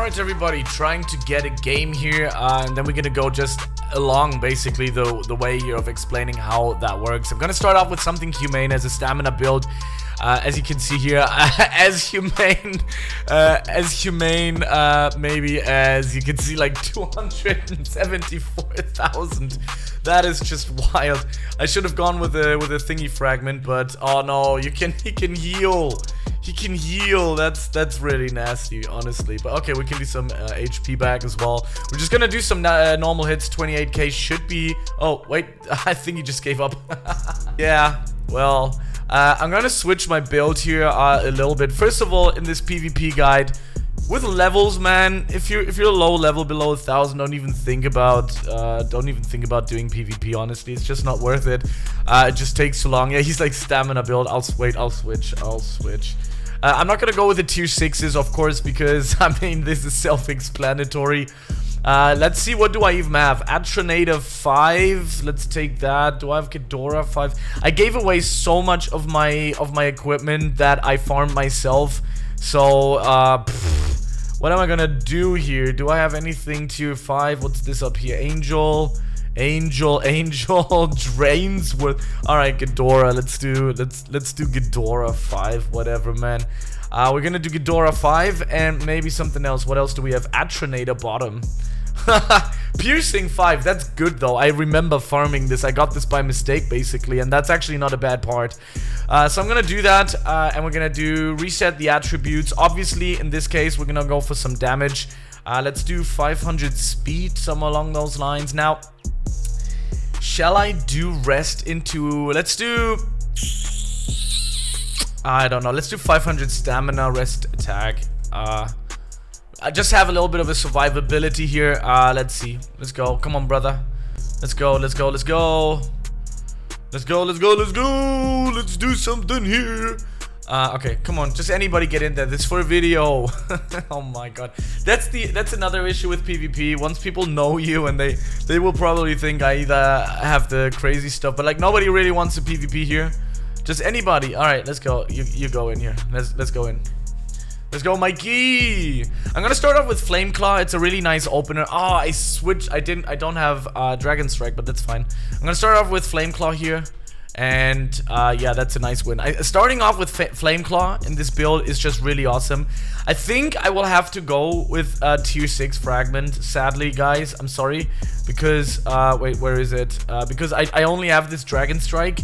Alright everybody, trying to get a game here, and then we're gonna go just along basically the way here of explaining how that works. I'm gonna start off with something humane as a stamina build. As you can see here, as humane, maybe as you can see, like 274,000. That is just wild. I should have gone with a thingy fragment, but oh no, he can heal. He can heal. That's really nasty, honestly. But okay, we can do some HP back as well. We're just gonna do some normal hits. 28k should be. Oh wait, I think he just gave up. Yeah. Well, I'm gonna switch my build here a little bit. First of all, in this PvP guide, with levels, man, if you're low level below 1,000, don't even think about doing PvP. Honestly, it's just not worth it. It just takes too long. Yeah, he's like stamina build. I'll switch. I'm not gonna go with the tier 6s, of course, because I mean this is self-explanatory. Let's see, what do I even have? Atronata 5. Let's take that. Do I have Ghidorah 5? I gave away so much of my equipment that I farmed myself. So what am I gonna do here? Do I have anything tier 5? What's this up here? Angel, Drainsworth. Alright, Ghidorah. Let's do Ghidorah 5, whatever, man. We're gonna do Ghidorah 5 and maybe something else. What else do we have? Atronata bottom. Piercing 5, that's good though. I remember farming this. I got this by mistake basically, and that's actually not a bad part. So I'm gonna do that, and we're gonna reset the attributes. Obviously, in this case, we're gonna go for some damage. Let's do 500 speed, somewhere along those lines. Now, shall I do rest into... Let's do... I don't know. Let's do 500 stamina rest attack. I just have a little bit of a survivability here. Let's see. Let's go. Come on, brother. Let's go. Let's do something here. Okay, come on. Just anybody get in there. This is for a video. Oh my god. That's another issue with PvP. Once people know you, and they will probably think I either have the crazy stuff, but like nobody really wants a PvP here. Just anybody. All right, let's go. You go in here. Let's go in. Let's go, Mikey. I'm gonna start off with Flame Claw. It's a really nice opener. Oh, I switched. I don't have Dragon Strike, but that's fine. I'm gonna start off with Flame Claw here, and yeah, that's a nice win. Starting off with Flame Claw in this build is just really awesome. I think I will have to go with tier 6 fragment. Sadly, guys, I'm sorry, because wait, where is it? Because I only have this Dragon Strike.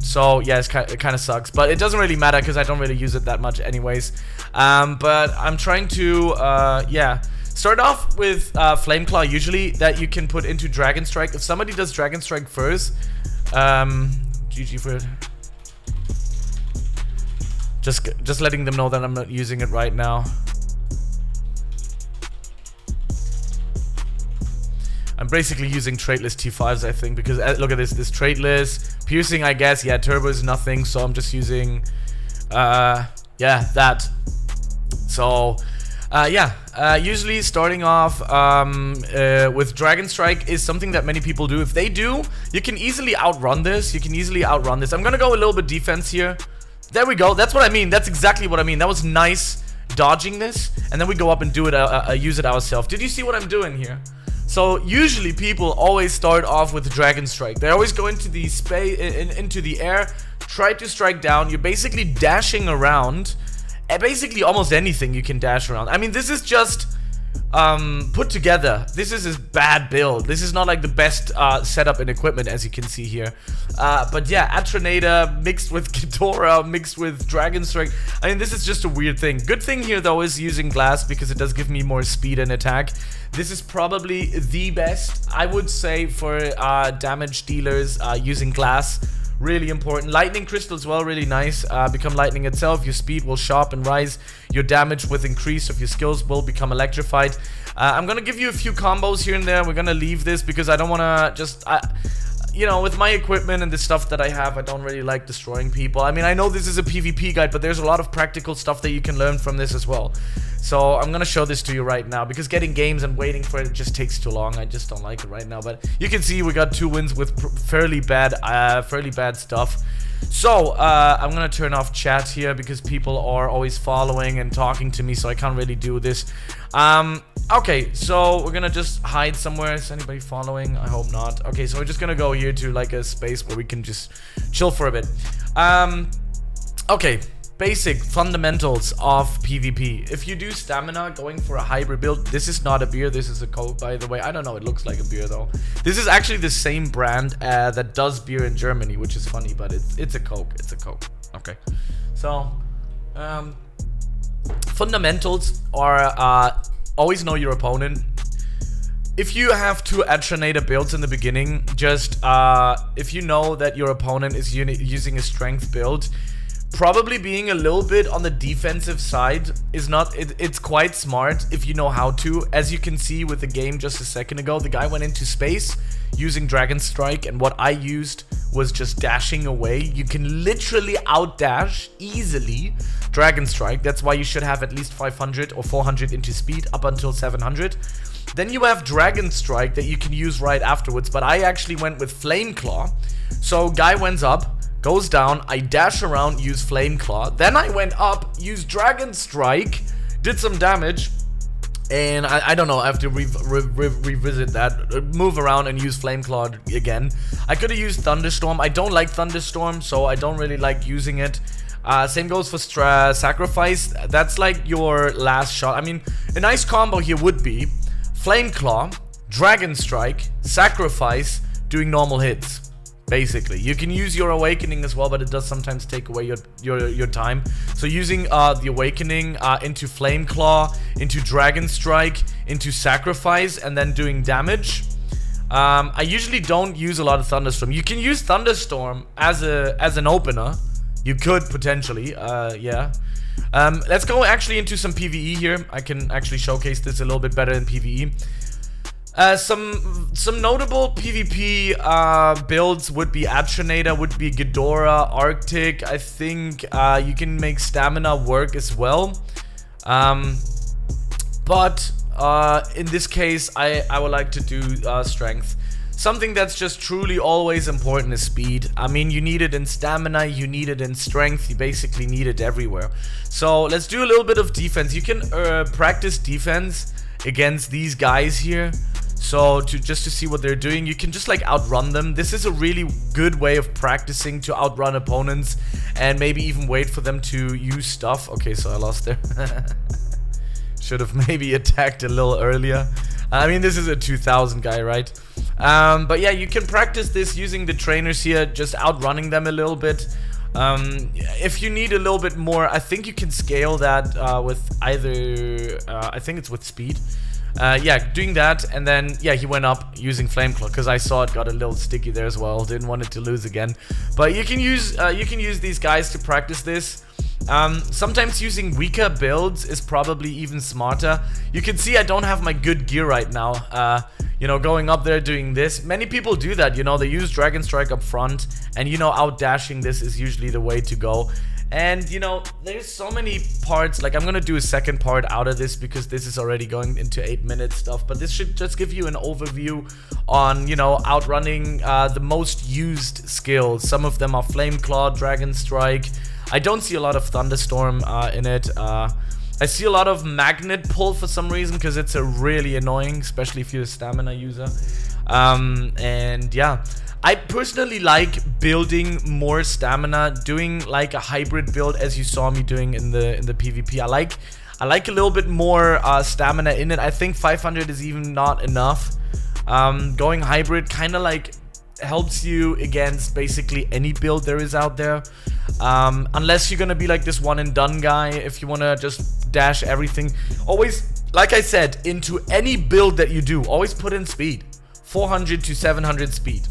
So yeah, it kind of sucks, but it doesn't really matter because I don't really use it that much anyways. But I'm trying to yeah, start off with Flame Claw usually that you can put into Dragon Strike. If somebody does Dragon Strike first, GG for it. Just letting them know that I'm not using it right now. I'm basically using traitless T5s, I think, because look at this traitless piercing, I guess. Yeah, turbo is nothing, so I'm just using yeah, that. So yeah, usually starting off with Dragon Strike is something that many people do. If they do, you can easily outrun this. I'm gonna go a little bit defense here. There we go. That's what I mean. That's exactly what I mean. That was nice dodging this, and then we go up and do it, use it ourselves. Did you see what I'm doing here? So usually people always start off with Dragon Strike. They always go into the into the air, try to strike down. You're basically dashing around. Basically almost anything you can dash around. I mean, this is just put together. This is a bad build. This is not like the best setup in equipment, as you can see here. But yeah, Atronata mixed with Ghidorah mixed with Dragon Strike. I mean, this is just a weird thing. Good thing here though is using glass, because it does give me more speed and attack. This is probably the best, I would say, for damage dealers using glass. Really important. Lightning crystal as well, really nice. Become lightning itself. Your speed will sharp and rise. Your damage with increase of your skills will become electrified. I'm gonna give you a few combos here and there. We're gonna leave this because I don't wanna just... you know, with my equipment and the stuff that I have, I don't really like destroying people. I mean, I know this is a PvP guide, but there's a lot of practical stuff that you can learn from this as well. So I'm gonna show this to you right now, because getting games and waiting for it just takes too long. I just don't like it right now. But you can see we got 2 wins with fairly bad stuff. So, I'm gonna turn off chat here because people are always following and talking to me, so I can't really do this. Okay, so we're gonna just hide somewhere. Is anybody following? I hope not. Okay, so we're just gonna go here to like a space where we can just chill for a bit. Okay, basic fundamentals of PvP. If you do stamina going for a hybrid build, this is not a beer, this is a Coke, by the way. I don't know, it looks like a beer though. This is actually the same brand that does beer in Germany, which is funny, but it's a Coke. It's a Coke. Okay, so fundamentals are always know your opponent. If you have two Atrenator builds in the beginning, just if you know that your opponent is using a strength build, probably being a little bit on the defensive side is not, it's quite smart if you know how to. As you can see with the game just a second ago, the guy went into space using Dragon Strike, and what I used was just dashing away. You can literally outdash easily Dragon Strike. That's why you should have at least 500 or 400 into speed up until 700. Then you have Dragon Strike that you can use right afterwards, but I actually went with Flame Claw. So guy went up, goes down, I dash around, use Flame Claw. Then I went up, used Dragon Strike, did some damage, and I don't know, I have to revisit that, move around and use Flame Claw again. I could have used Thunderstorm. I don't like Thunderstorm, so I don't really like using it. Same goes for Sacrifice. That's like your last shot. I mean, a nice combo here would be Flame Claw, Dragon Strike, Sacrifice, doing normal hits. Basically, you can use your Awakening as well, but it does sometimes take away your time. So using the Awakening into Flame Claw, into Dragon Strike, into Sacrifice, and then doing damage. I usually don't use a lot of Thunderstorm. You can use Thunderstorm as an opener. You could potentially, yeah. Let's go actually into some PvE here. I can actually showcase this a little bit better in PvE. Some notable PvP builds would be Atrenator, would be Ghidorah, Arctic. I think you can make stamina work as well. But in this case, I would like to do strength. Something that's just truly always important is speed. I mean, you need it in stamina, you need it in strength, you basically need it everywhere. So let's do a little bit of defense. You can practice defense against these guys here. So just to see what they're doing, you can just like outrun them. This is a really good way of practicing to outrun opponents and maybe even wait for them to use stuff. Okay, so I lost there. Should have maybe attacked a little earlier. I mean, this is a 2000 guy, right? But yeah, you can practice this using the trainers here, just outrunning them a little bit. If you need a little bit more, I think you can scale that with either, I think it's with speed. Yeah, doing that, and then yeah, he went up using Flame Claw because I saw it got a little sticky there as well. Didn't want it to lose again, but you can use these guys to practice this. Sometimes using weaker builds is probably even smarter. You can see I don't have my good gear right now. You know, going up there doing this. Many people do that, you know, they use Dragon Strike up front, and you know, outdashing this is usually the way to go. And you know, there's so many parts. Like, I'm gonna do a second part out of this because this is already going into 8-minute stuff, but this should just give you an overview on, you know, outrunning the most used skills. Some of them are Flame Claw, Dragon Strike. I don't see a lot of Thunderstorm in it. I see a lot of Magnet Pull for some reason because it's a really annoying, especially if you're a stamina user. And yeah, I personally like building more stamina, doing like a hybrid build as you saw me doing in the PvP. I like a little bit more stamina in it. I think 500 is even not enough. Going hybrid kind of like helps you against basically any build there is out there. Unless you're gonna be like this one and done guy, if you wanna just dash everything. Always, like I said, into any build that you do, always put in speed. 400 to 700 speed.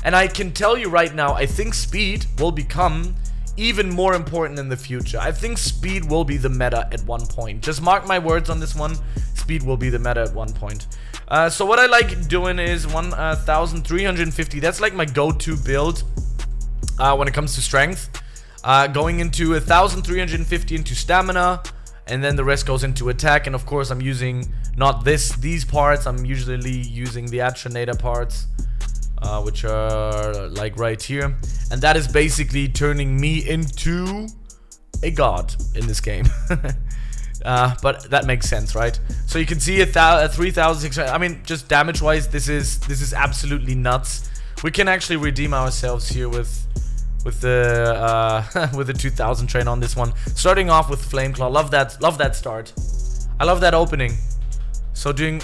And I can tell you right now, I think speed will become even more important in the future. I think speed will be the meta at one point. Just mark my words on this one. Speed will be the meta at one point. So what I like doing is 1350. That's like my go-to build when it comes to strength. Going into 1350 into stamina, and then the rest goes into attack. And of course, I'm using not these parts. I'm usually using the Atrenator parts. which are like right here, and that is basically turning me into a god in this game. But that makes sense, right? So you can see 3,600. I mean, just damage wise, this is absolutely nuts. We can actually redeem ourselves here with the with the 2,000 train on this one. Starting off with Flameclaw. Love that start. I love that opening. So doing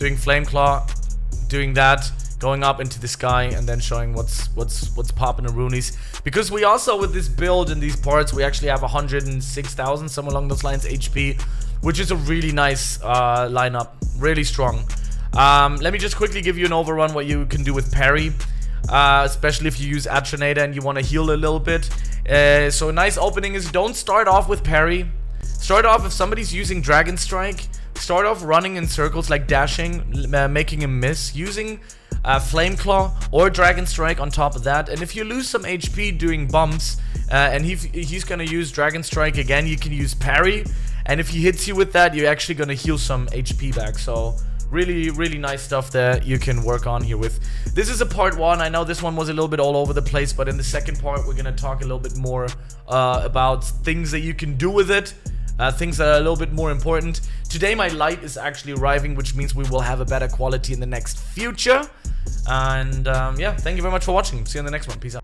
Flameclaw, doing that, going up into the sky, and then showing what's popping in Roonies. Because we also, with this build and these parts, we actually have 106,000, somewhere along those lines, HP, which is a really nice lineup, really strong. Let me just quickly give you an overrun what you can do with parry, especially if you use Atronata and you want to heal a little bit. So a nice opening is, don't start off with parry. Start off, if somebody's using Dragon Strike, start off running in circles, like dashing, making him miss, using Flameclaw or Dragon Strike on top of that. And if you lose some HP doing bumps, and he's gonna use Dragon Strike again, you can use parry, and if he hits you with that, you're actually gonna heal some HP back. So really nice stuff that you can work on here with. This is a part 1. I know this one was a little bit all over the place, but in the second part we're gonna talk a little bit more about things that you can do with it. Things that are a little bit more important. Today my light is actually arriving, which means we will have a better quality in the next future. And yeah, thank you very much for watching. See you in the next one. Peace out.